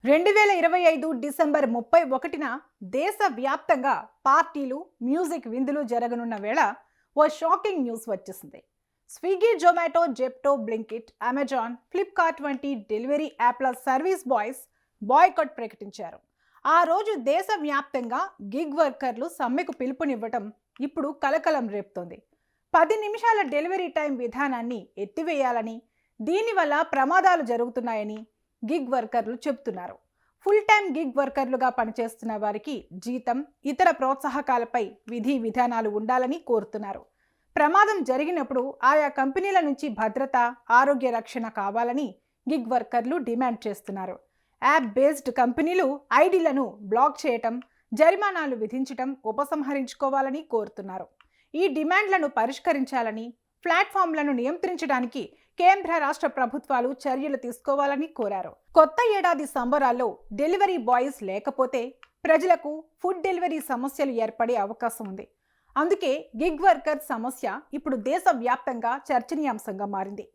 2025 December 31న దేశవ్యాప్తంగా పార్టీలు, music విందులు జరగనున్న వేళ ఓ షాకింగ్ న్యూస్ వచ్చేసింది. Swiggy, Zomato, Zepto, Blinkit, Amazon, Flipkart వంటి డెలివరీ యాప్ల సర్వీస్ బాయ్స్ బాయ్కాట్ ప్రకటించారు. ఆ రోజు దేశవ్యాప్తంగా గిగ్ వర్కర్లు సమ్మెకు పిలుపునివ్వటం ఇప్పుడు కలకలం రేపుతోంది. 10 నిమిషాల డెలివరీ టైం విధానాన్ని ఎత్తివేయాలని, దీనివల్ల ప్రమాదాలు జరుగుతున్నాయని గిగ్ వర్కర్లు చెబుతున్నారు. ఫుల్ టైం గిగ్ వర్కర్లుగా పనిచేస్తున్న వారికి జీతం, ఇతర ప్రోత్సాహకాలపై విధి విధానాలు ఉండాలని కోరుతున్నారు. ప్రమాదం జరిగినప్పుడు ఆయా కంపెనీల నుంచి భద్రత, ఆరోగ్య రక్షణ కావాలని గిగ్ వర్కర్లు డిమాండ్ చేస్తున్నారు. యాప్ బేస్డ్ కంపెనీలు ఐడీలను బ్లాక్ చేయటం, జరిమానాలు విధించటం ఉపసంహరించుకోవాలని కోరుతున్నారు. ఈ డిమాండ్లను పరిష్కరించాలని, ప్లాట్ఫామ్లను నియంత్రించడానికి కేంద్ర రాష్ట్ర ప్రభుత్వాలు చర్యలు తీసుకోవాలని కోరారు. కొత్త ఏడాది సంబరాల్లో డెలివరీ బాయ్స్ లేకపోతే ప్రజలకు ఫుడ్ డెలివరీ సమస్యలు ఏర్పడే అవకాశం ఉంది. అందుకే గిగ్ వర్కర్ సమస్య ఇప్పుడు దేశవ్యాప్తంగా చర్చనీయాంశంగా మారింది.